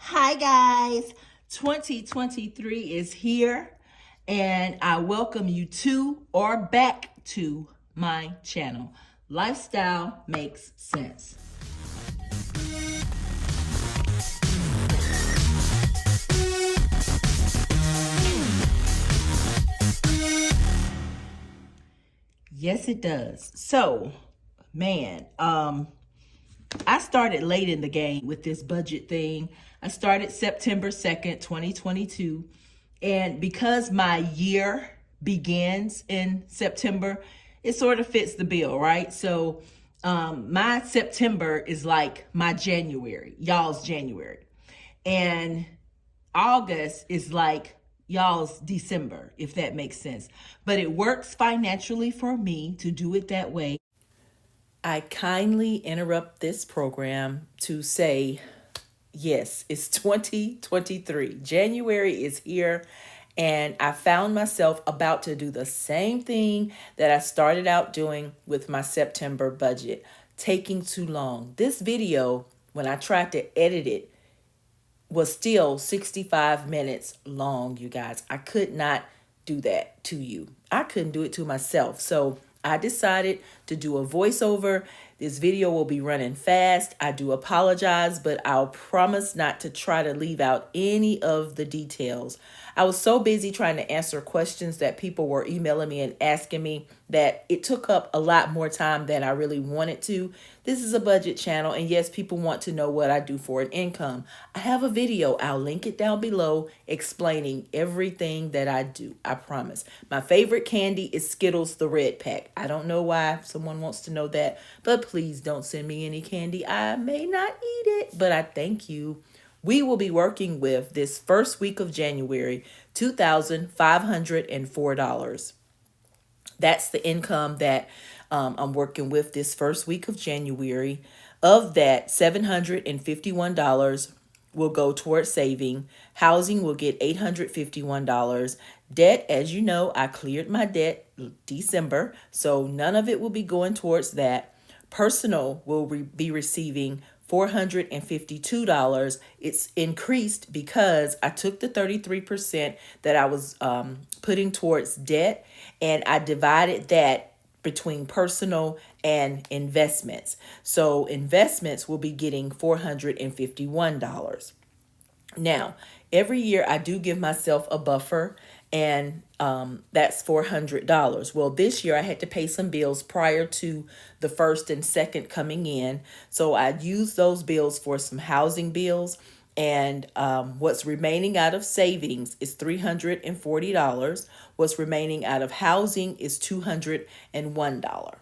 Hi, guys. 2023 is here, and I welcome you to or back to my channel. Lifestyle Makes Sense. Yes, it does. So, man, I started late in the game with this budget thing. I started September 2nd, 2022. And because my year begins in September, it sort of fits the bill, right? So my September is like my January, y'all's January. And August is like y'all's December, if that makes sense. But it works financially for me to do it that way. I kindly interrupt this program to say, yes, it's 2023. January is here, and I found myself about to do the same thing that I started out doing with my September budget, taking too long. This video, when I tried to edit it, was still 65 minutes long, you guys. I could not do that to you. I couldn't do it to myself. So I decided to do a voiceover. This video will be running fast. I do apologize, but I'll promise not to try to leave out any of the details. I was so busy trying to answer questions that people were emailing me and asking me that it took up a lot more time than I really wanted to. This is a budget channel, and yes, people want to know what I do for an income. I have a video, I'll link it down below, explaining everything that I do, I promise. My favorite candy is Skittles, the red pack. I don't know why someone wants to know that, but please don't send me any candy. I may not eat it, but I thank you. We will be working with this first week of January, $2,504. That's the income that I'm working with this first week of January. Of that, $751 will go towards saving. Housing will get $851. Debt, as you know, I cleared my debt December, so none of it will be going towards that. Personal will be receiving $452. It's increased because I took the 33% that I was putting towards debt, and I divided that between personal and investments. So investments will be getting $451. Now, every year I do give myself a buffer, and that's $400. Well, this year I had to pay some bills prior to the first and second coming in. So I used those bills for some housing bills, and what's remaining out of savings is $340. What's remaining out of housing is $201.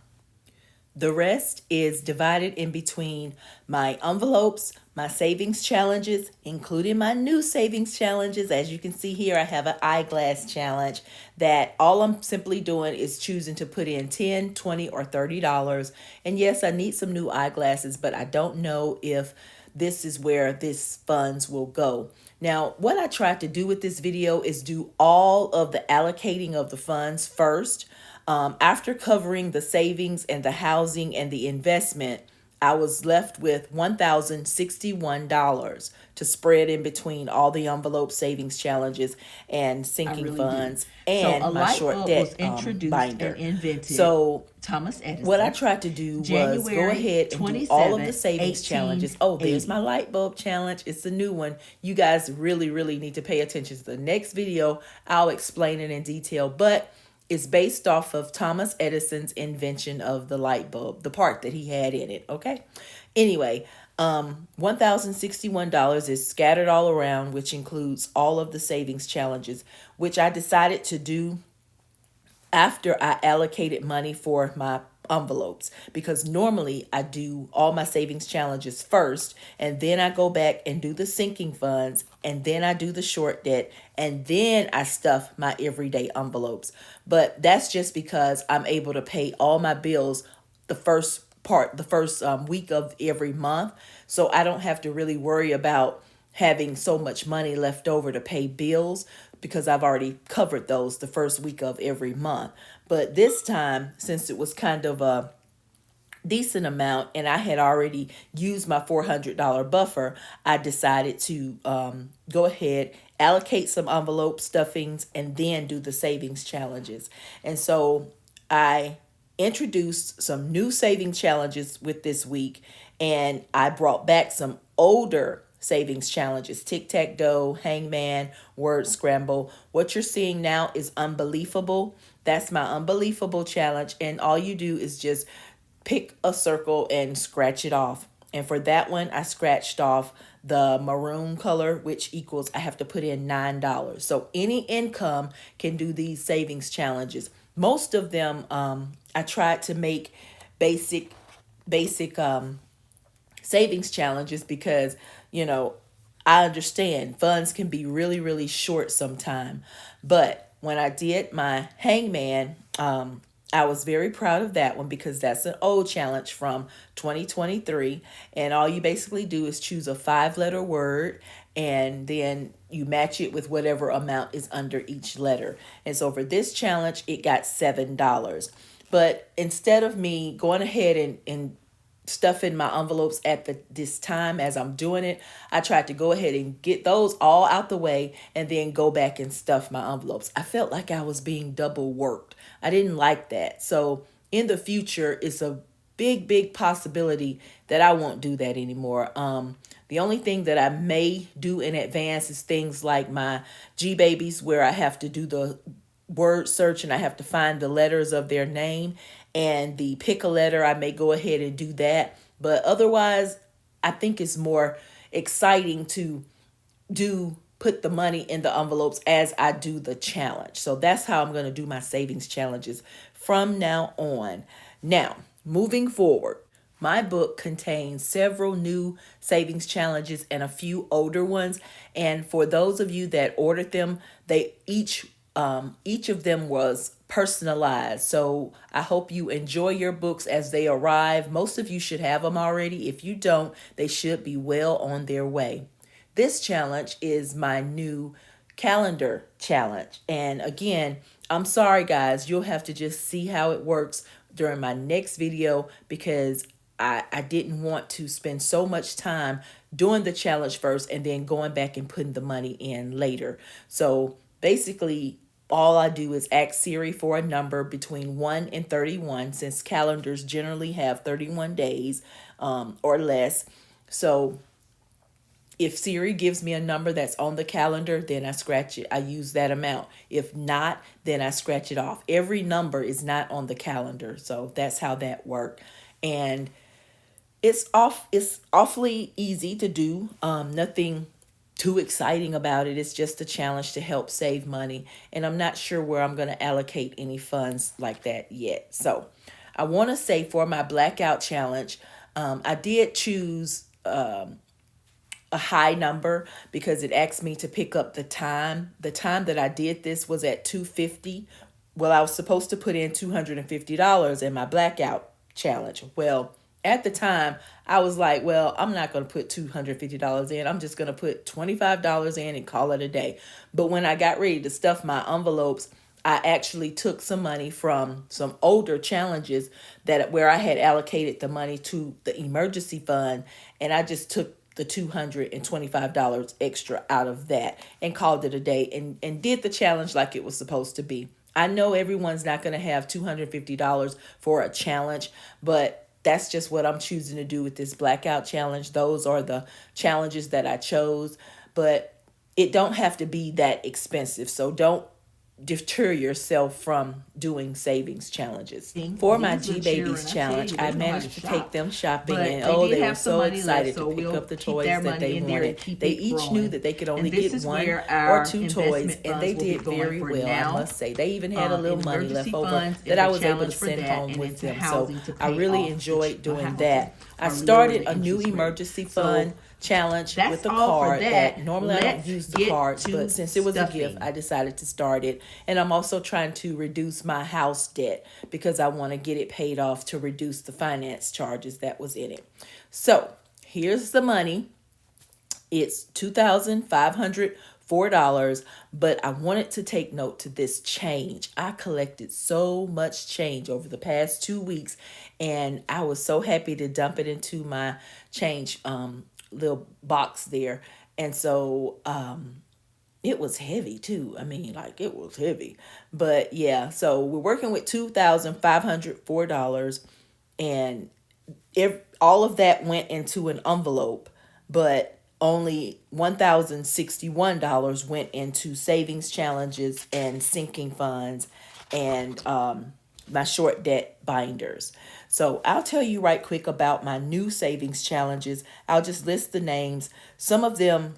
The rest is divided in between my envelopes, my savings challenges, including my new savings challenges. As you can see here, I have an eyeglass challenge that all I'm simply doing is choosing to put in $10, $20, or $30. And yes, I need some new eyeglasses, but I don't know if this is where this funds will go. Now, what I tried to do with this video is do all of the allocating of the funds first. After covering the savings and the housing and the investment, I was left with $1,061 to spread in between all the envelope savings challenges and sinking really funds and so my short debt was introduced binder. And invented. So Thomas Edison. What I tried to do was go ahead and do all of the savings challenges. Oh, there's my light bulb challenge. It's a new one. You guys really, really need to pay attention to the next video. I'll explain it in detail, but it's based off of Thomas Edison's invention of the light bulb, the part that he had in it, okay? Anyway, $1,061 is scattered all around, which includes all of the savings challenges, which I decided to do after I allocated money for my envelopes, because normally I do all my savings challenges first, and then I go back and do the sinking funds, and then I do the short debt, and then I stuff my everyday envelopes. But that's just because I'm able to pay all my bills the first week of every month, so I don't have to really worry about having so much money left over to pay bills, because I've already covered those the first week of every month. But this time, since it was kind of a decent amount and I had already used my $400 buffer, I decided to go ahead, allocate some envelope stuffings, and then do the savings challenges. And so I introduced some new savings challenges with this week, and I brought back some older savings challenges: tic-tac-toe, hangman, word scramble. What you're seeing now is unbelievable. That's my unbelievable challenge, and all you do is just pick a circle and scratch it off. And for that one, I scratched off the maroon color, which equals I have to put in $9. So any income can do these savings challenges. Most of them, I tried to make basic, basic savings challenges because, you know, I understand funds can be really, really short sometime. But when I did my hangman, I was very proud of that one because that's an old challenge from 2023. And all you basically do is choose a 5-letter word and then you match it with whatever amount is under each letter. And so for this challenge, it got $7. But instead of me going ahead and stuffing my envelopes at this time as I'm doing it, I tried to go ahead and get those all out the way and then go back and stuff my envelopes. I felt like I was being double worked. I didn't like that. So in the future, it's a big possibility that I won't do that anymore. The only thing that I may do in advance is things like my G babies, where I have to do the word search and I have to find the letters of their name, and the pick a letter, I may go ahead and do that. But otherwise, I think it's more exciting to put the money in the envelopes as I do the challenge. So that's how I'm going to do my savings challenges from now on. Now, moving forward, my book contains several new savings challenges and a few older ones. And for those of you that ordered them, they each of them was personalized. So I hope you enjoy your books as they arrive. Most of you should have them already. If you don't, they should be well on their way. This challenge is my new calendar challenge. And again, I'm sorry guys, you'll have to just see how it works during my next video because I didn't want to spend so much time doing the challenge first and then going back and putting the money in later. So basically, all I do is ask Siri for a number between 1 and 31, since calendars generally have 31 days or less. So if Siri gives me a number that's on the calendar, then I scratch it. I use that amount. If not, then I scratch it off. Every number is not on the calendar. So that's how that works. And it's awfully easy to do. Nothing too exciting about it. It's just a challenge to help save money. And I'm not sure where I'm going to allocate any funds like that yet. So I want to say for my blackout challenge, I did choose a high number because it asked me to pick up the time. The time that I did this was at 2:50. Well, I was supposed to put in $250 in my blackout challenge. Well, at the time, I was like, well, I'm not going to put $250 in. I'm just going to put $25 in and call it a day. But when I got ready to stuff my envelopes, I actually took some money from some older challenges where I had allocated the money to the emergency fund, and I just took the $225 extra out of that and called it a day and did the challenge like it was supposed to be. I know everyone's not going to have $250 for a challenge, but that's just what I'm choosing to do with this blackout challenge. Those are the challenges that I chose, but it don't have to be that expensive. So don't deter yourself from doing savings challenges. For my G Babies challenge, I managed to take them shopping, and they were so excited to pick up the toys that they wanted. They each knew that they could only get one or two toys, and they did very well, I must say. They even had a little money left over that I was able to send home with them. So I really enjoyed doing that. I started a new emergency fund challenge with the card that normally I don't use the cards, but since it was a gift, I decided to start it. And I'm also trying to reduce my house debt because I want to get it paid off to reduce the finance charges that was in it. So here's the money. It's $2,544 $4, but I wanted to take note to this change. I collected so much change over the past 2 weeks, and I was so happy to dump it into my change little box there. And so it was heavy too. I mean, like it was heavy. But yeah, so we're working with $2,504, and if all of that went into an envelope, but only $1,061 went into savings challenges and sinking funds and my short debt binders. So I'll tell you right quick about my new savings challenges. I'll just list the names. Some of them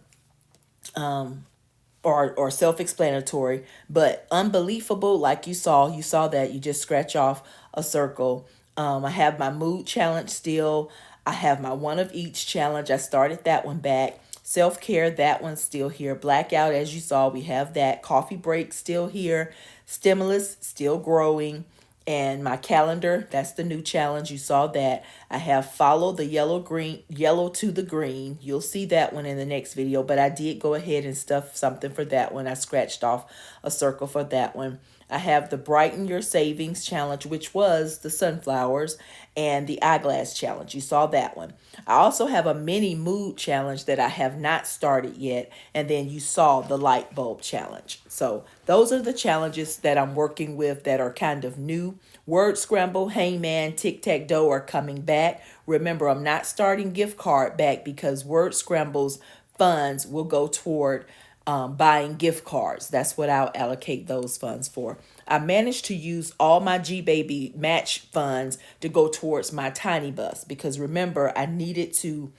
or self-explanatory, but unbelievable, like you saw that you just scratch off a circle. I have my mood challenge still. I have my one of each challenge. I started that one back. Self-care, that one's still here. Blackout, as you saw, we have that. Coffee break still here. Stimulus still growing. And my calendar, that's the new challenge. You saw that. I have follow the yellow to the green. You'll see that one in the next video, but I did go ahead and stuff something for that one. I scratched off a circle for that one. I have the brighten your savings challenge, which was the sunflowers, and the eyeglass challenge. You saw that one. I also have a mini mood challenge that I have not started yet. And then you saw the light bulb challenge. So those are the challenges that I'm working with that are kind of new. Word scramble, hangman, tic-tac-toe are coming back. Remember, I'm not starting gift card back because word scrambles funds will go toward buying gift cards. That's what I'll allocate those funds for. I managed to use all my G-Baby match funds to go towards my tiny bus because remember, I needed to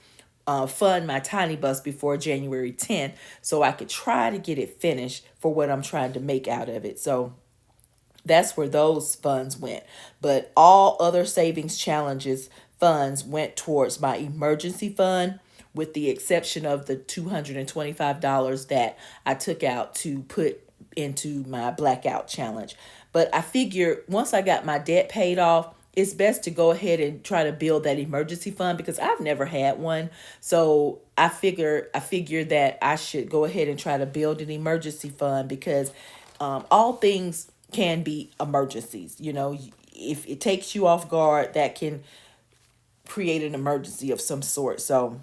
fund my tiny bus before January 10th so I could try to get it finished for what I'm trying to make out of it. So that's where those funds went. But all other savings challenges funds went towards my emergency fund, with the exception of the $225 that I took out to put into my blackout challenge. But I figure once I got my debt paid off, it's best to go ahead and try to build that emergency fund because I've never had one. So I figure that I should go ahead and try to build an emergency fund because all things can be emergencies. You know, if it takes you off guard, that can create an emergency of some sort. So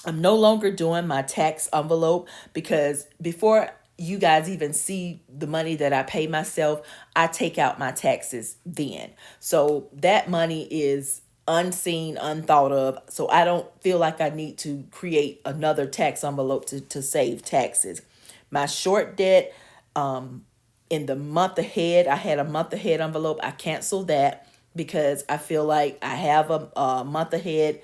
I'm no longer doing my tax envelope because before you guys even see the money that I pay myself, I take out my taxes then. So that money is unseen, unthought of. So I don't feel like I need to create another tax envelope to save taxes. My short debt, in the month ahead, I had a month ahead envelope. I canceled that because I feel like I have a month ahead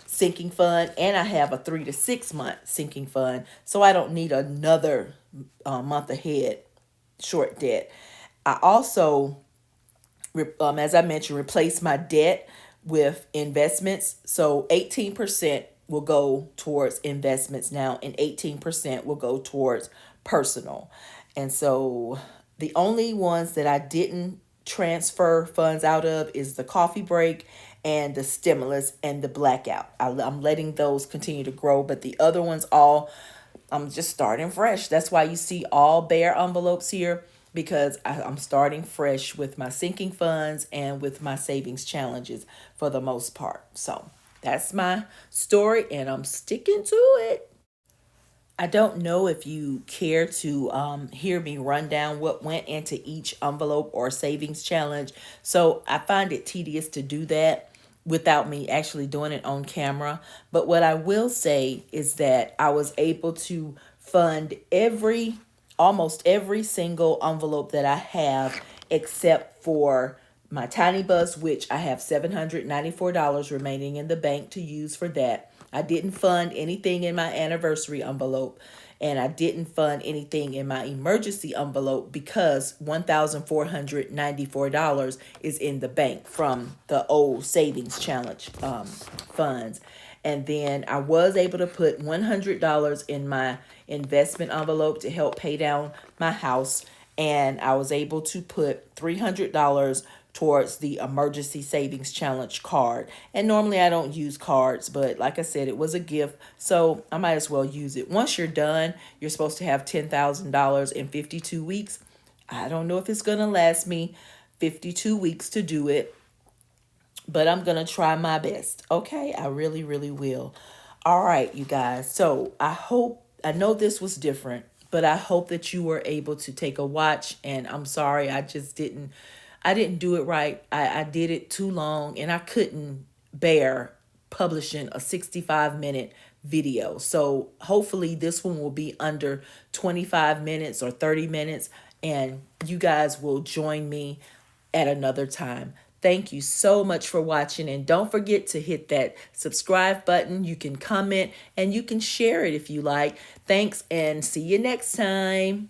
sinking fund and I have a 3 to 6 month sinking fund. So I don't need another month ahead short debt. I also, as I mentioned, replace my debt with investments. So 18% will go towards investments now and 18% will go towards personal. And so the only ones that I didn't transfer funds out of is the coffee break and the stimulus and the blackout. I'm letting those continue to grow, but the other ones all, I'm just starting fresh. That's why you see all bare envelopes here because I'm starting fresh with my sinking funds and with my savings challenges for the most part. So that's my story and I'm sticking to it. I don't know if you care to hear me run down what went into each envelope or savings challenge. So I find it tedious to do that without me actually doing it on camera. But what I will say is that I was able to fund almost every single envelope that I have except for my tiny bus, which I have $794 remaining in the bank to use for that. I didn't fund anything in my anniversary envelope, and I didn't fund anything in my emergency envelope because $1,494 is in the bank from the old savings challenge funds. And then I was able to put $100 in my investment envelope to help pay down my house. And I was able to put $300 towards the emergency savings challenge card. And normally I don't use cards, but like I said, it was a gift, so I might as well use it. Once you're done, you're supposed to have $10,000 in 52 weeks. I don't know if it's going to last me 52 weeks to do it, but I'm going to try my best. Okay, I really, really will. All right, you guys. So I know this was different, but I hope that you were able to take a watch. And I'm sorry, I didn't do it right. I did it too long, and I couldn't bear publishing a 65-minute video. So hopefully this one will be under 25 minutes or 30 minutes, and you guys will join me at another time. Thank you so much for watching, and don't forget to hit that subscribe button. You can comment and you can share it if you like. Thanks, and see you next time.